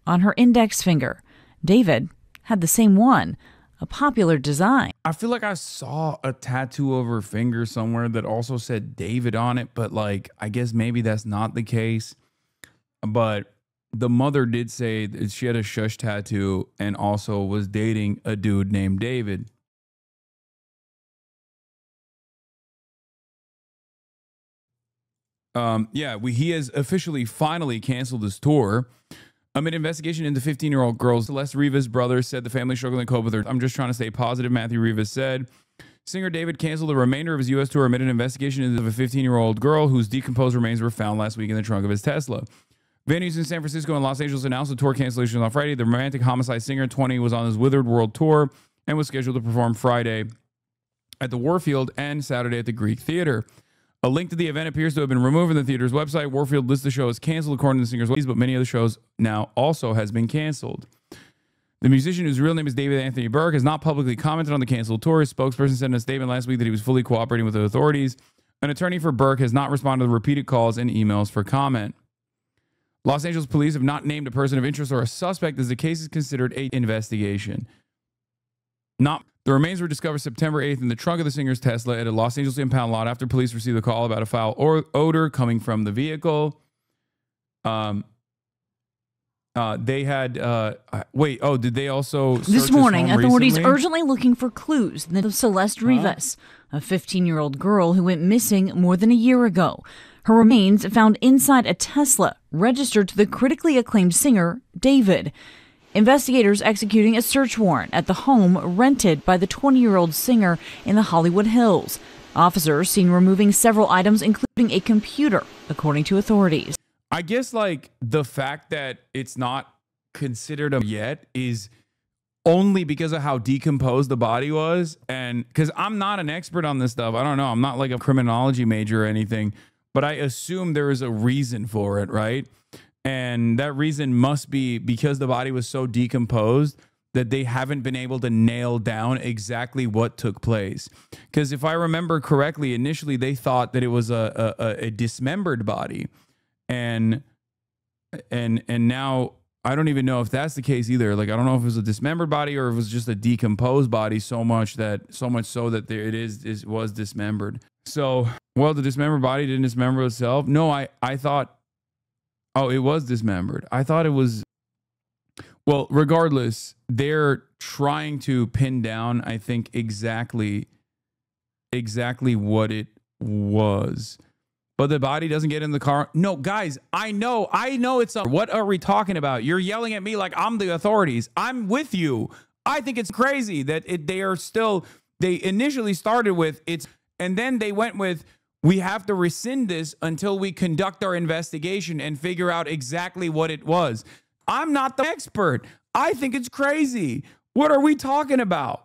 on her index finger. David had the same one, a popular design. I feel like I saw a tattoo of her finger somewhere that also said David on it, but like, I guess maybe that's not the case. But the mother did say that she had a shush tattoo and also was dating a dude named David. He has officially finally canceled his tour. Amid investigation into 15-year-old girls, Celeste Rivas' brother said the family struggling to cope with her. I'm just trying to stay positive, Matthew Rivas said. Singer David canceled the remainder of his U.S. tour amid an investigation into a 15-year-old girl whose decomposed remains were found last week in the trunk of his Tesla. Venues in San Francisco and Los Angeles announced the tour cancellation on Friday. The romantic homicide singer, 20, was on his Withered World tour and was scheduled to perform Friday at the Warfield and Saturday at the Greek Theater. A link to the event appears to have been removed from the theater's website. Warfield lists the show as canceled according to the singer's website, but many of the shows now also has been canceled. The musician, whose real name is David Anthony Burke, has not publicly commented on the canceled tour. His spokesperson said in a statement last week that he was fully cooperating with the authorities. An attorney for Burke has not responded to repeated calls and emails for comment. Los Angeles police have not named a person of interest or a suspect as the case is considered an investigation. The remains were discovered September 8th in the trunk of the singer's Tesla at a Los Angeles impound lot after police received a call about a foul odor coming from the vehicle. Did they also search This morning, authorities recently? urgently looking for clues in the Celeste Rivas, a 15-year-old girl who went missing more than a year ago. Her remains found inside a Tesla registered to the critically acclaimed singer, David. Investigators executing a search warrant at the home rented by the 20-year-old singer in the Hollywood Hills. Officers seen removing several items, including a computer, according to authorities. I guess like the fact that it's not considered a yet is only because of how decomposed the body was. And because I'm not an expert on this stuff. I don't know. I'm not like a criminology major or anything, but I assume there is a reason for it, right? And that reason must be because the body was so decomposed that they haven't been able to nail down exactly what took place. Because if I remember correctly, initially they thought that it was a dismembered body. And now I don't even know if that's the case either. Like, I don't know if it was a dismembered body or if it was just a decomposed body so much so that it was dismembered. So, well, the dismembered body didn't dismember itself. No, I thought, oh, it was dismembered. I thought it was, well, regardless, they're trying to pin down, I think, exactly what it was. But the body doesn't get in the car. No, guys, I know it's what are we talking about? You're yelling at me like I'm the authorities. I'm with you. I think it's crazy that they initially started with it's, and then they went with, we have to rescind this until we conduct our investigation and figure out exactly what it was. I'm not the expert. I think it's crazy. What are we talking about?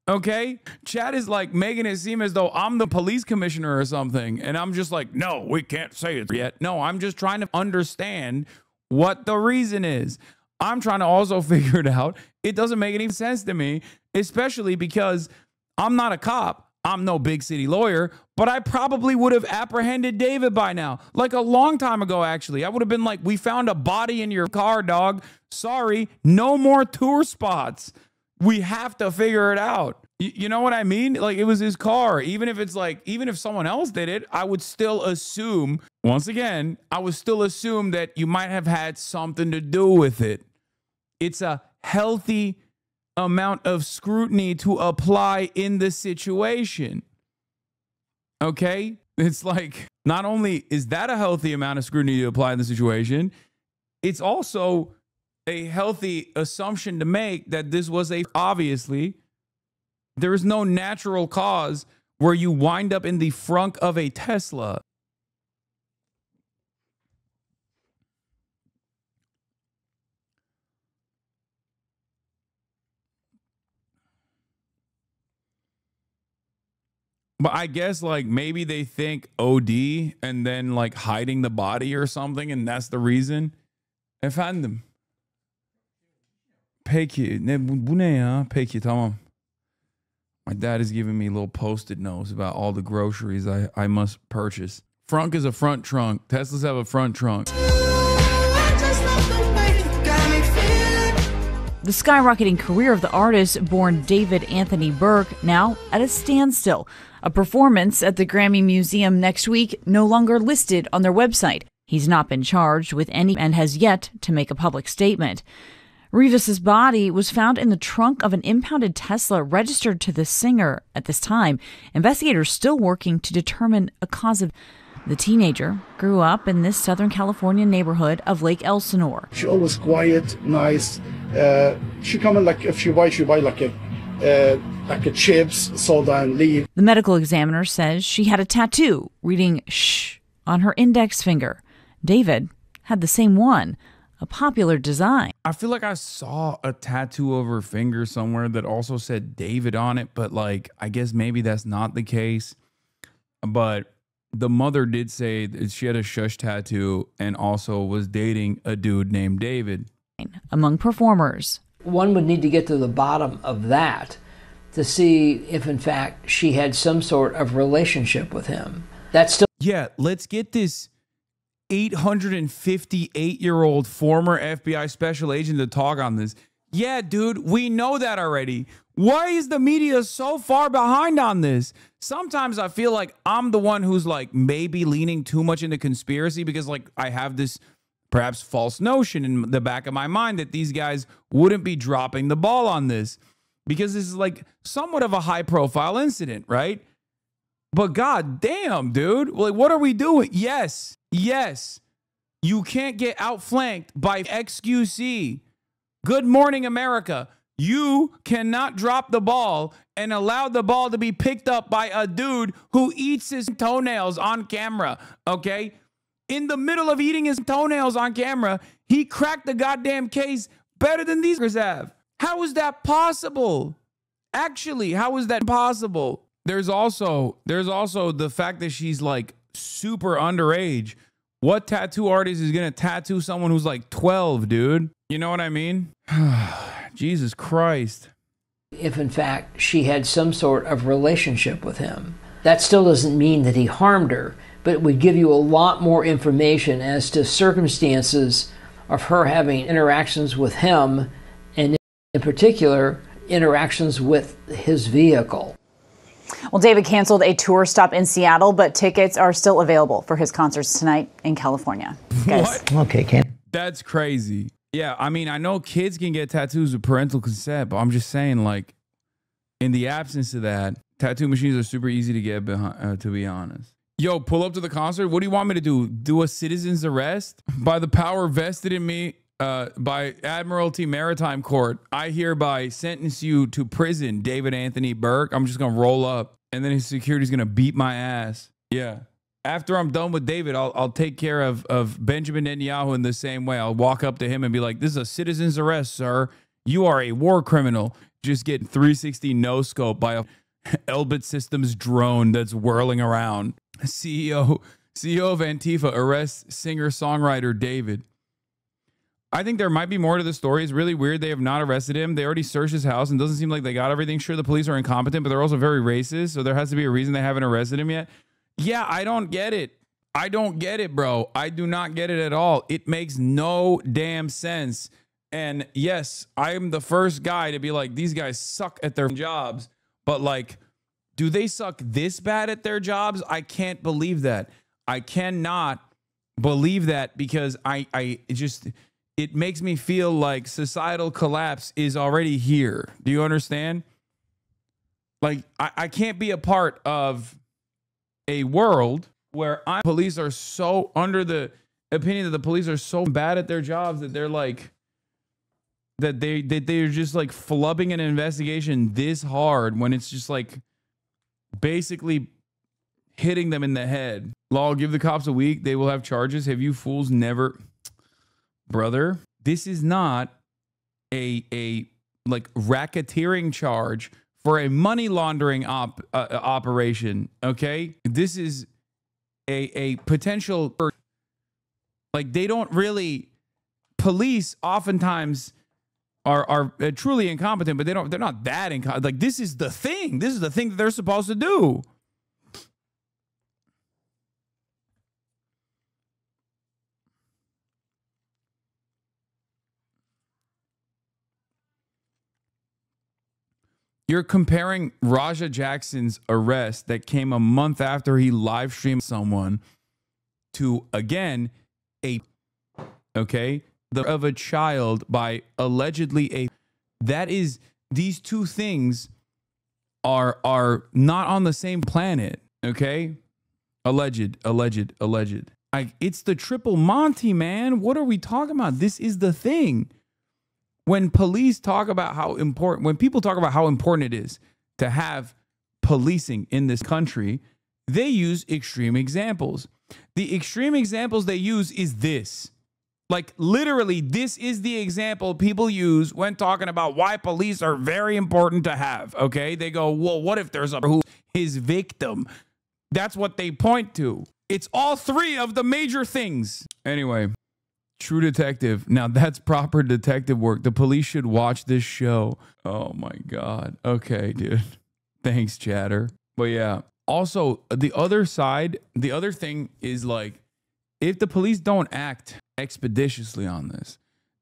Okay? Chad is like making it seem as though I'm the police commissioner or something. And I'm just like, no, we can't say it yet. No, I'm just trying to understand what the reason is. I'm trying to also figure it out. It doesn't make any sense to me, especially because I'm not a cop. I'm no big city lawyer, but I probably would have apprehended David by now. Like a long time ago, actually. I would have been like, we found a body in your car, dog. Sorry, no more tour spots. We have to figure it out. You know what I mean? Like, it was his car. Even if someone else did it, I would still assume, once again, that you might have had something to do with it. It's a healthy amount of scrutiny to apply in the situation. Okay? It's like, not only is that a healthy amount of scrutiny to apply in the situation, it's also a healthy assumption to make that this was obviously, there is no natural cause where you wind up in the frunk of a Tesla. But I guess like maybe they think OD and then like hiding the body or something, and that's the reason. Efendim. Peki. Bu ne ya? Peki, tamam. My dad is giving me little post-it notes about all the groceries I must purchase. Frunk is a front trunk. Teslas have a front trunk. I just love the way you got me The skyrocketing career of the artist born David Anthony Burke now at a standstill. A performance at the Grammy Museum next week no longer listed on their website. He's not been charged with any and has yet to make a public statement. Rivas's body was found in the trunk of an impounded Tesla registered to the singer. At this time, investigators still working to determine a cause of. The teenager grew up in this Southern California neighborhood of Lake Elsinore. She always quiet, nice. She come in like if she buy like a chips, soda, and leave. The medical examiner says she had a tattoo reading "shh" on her index finger. David had the same one. A popular design. I feel like I saw a tattoo of her finger somewhere that also said David on it, but like, I guess maybe that's not the case. But the mother did say that she had a shush tattoo and also was dating a dude named David. Among performers. One would need to get to the bottom of that to see if in fact she had some sort of relationship with him. That's still. Yeah, let's get this 858-year-old former FBI special agent to talk on this. Yeah, dude, we know that already. Why is the media so far behind on this? Sometimes I feel like I'm the one who's like maybe leaning too much into conspiracy because like I have this perhaps false notion in the back of my mind that these guys wouldn't be dropping the ball on this because this is like somewhat of a high profile incident, right? But god damn, dude, like what are we doing? Yes, you can't get outflanked by XQC. Good morning, America. You cannot drop the ball and allow the ball to be picked up by a dude who eats his toenails on camera, okay? In the middle of eating his toenails on camera, he cracked the goddamn case better than these guys have. How is that possible? Actually, how is that possible? There's also the fact that she's like super underage. What tattoo artist is going to tattoo someone who's like 12, dude? You know what I mean? Jesus Christ. If in fact she had some sort of relationship with him. That still doesn't mean that he harmed her, but it would give you a lot more information as to circumstances of her having interactions with him, and in particular, interactions with his vehicle. Well, David canceled a tour stop in Seattle, but tickets are still available for his concerts tonight in California. What? Okay, Ken. That's crazy. Yeah, I mean, I know kids can get tattoos with parental consent, but I'm just saying, like, in the absence of that, tattoo machines are super easy to get behind, to be honest. Yo, pull up to the concert. What do you want me to do? Do a citizen's arrest? By the power vested in me by Admiralty Maritime Court, I hereby sentence you to prison, David Anthony Burke. I'm just going to roll up, and then his security's going to beat my ass. Yeah. After I'm done with David, I'll take care of Benjamin Netanyahu in the same way. I'll walk up to him and be like, this is a citizen's arrest, sir. You are a war criminal. Just get 360 no-scope by a Elbit Systems drone that's whirling around. CEO of Antifa arrests singer-songwriter David. I think there might be more to the story. It's really weird they have not arrested him. They already searched his house and doesn't seem like they got everything. Sure, the police are incompetent, but they're also very racist, so there has to be a reason they haven't arrested him yet. Yeah, I don't get it. I don't get it, bro. I do not get it at all. It makes no damn sense. And yes, I am the first guy to be like, these guys suck at their jobs. But like, do they suck this bad at their jobs? I can't believe that. I cannot believe that because it makes me feel like societal collapse is already here. Do you understand? Like, I can't be a part of a world where police are so under the opinion that the police are so bad at their jobs that they're like, that they're just like flubbing an investigation this hard when it's just like basically hitting them in the head. Law, give the cops a week. They will have charges. Have you fools never... Brother, this is not a like racketeering charge for a money laundering operation, okay? This is a potential, like they don't really, police oftentimes are truly incompetent, but they're not that incompetent. Like this is the thing. This is the thing that they're supposed to do. You're comparing Raja Jackson's arrest that came a month after he live streamed someone to, again, of a child by allegedly that is, these two things are not on the same planet, okay? Alleged. It's the triple Monty, man. What are we talking about? This is the thing. When police talk about when people talk about how important it is to have policing in this country, they use extreme examples. The extreme examples they use is this. Like, literally, this is the example people use when talking about why police are very important to have, okay? They go, well, what if there's his victim? That's what they point to. It's all three of the major things. Anyway, True Detective. Now, that's proper detective work. The police should watch this show. Oh, my God. Okay, dude. Thanks, chatter. But yeah. Also, the other thing is, like, if the police don't act expeditiously on this,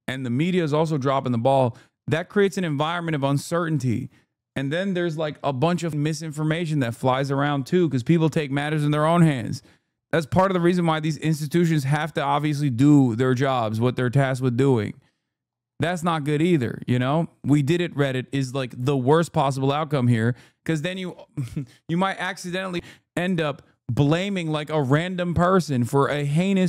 and the media is also dropping the ball, that creates an environment of uncertainty. And then there's like a bunch of misinformation that flies around too, because people take matters in their own hands. That's part of the reason why these institutions have to obviously do their jobs, what they're tasked with doing. That's not good either, you know? We Did It Reddit is like the worst possible outcome here, because then you might accidentally end up blaming like a random person for a heinous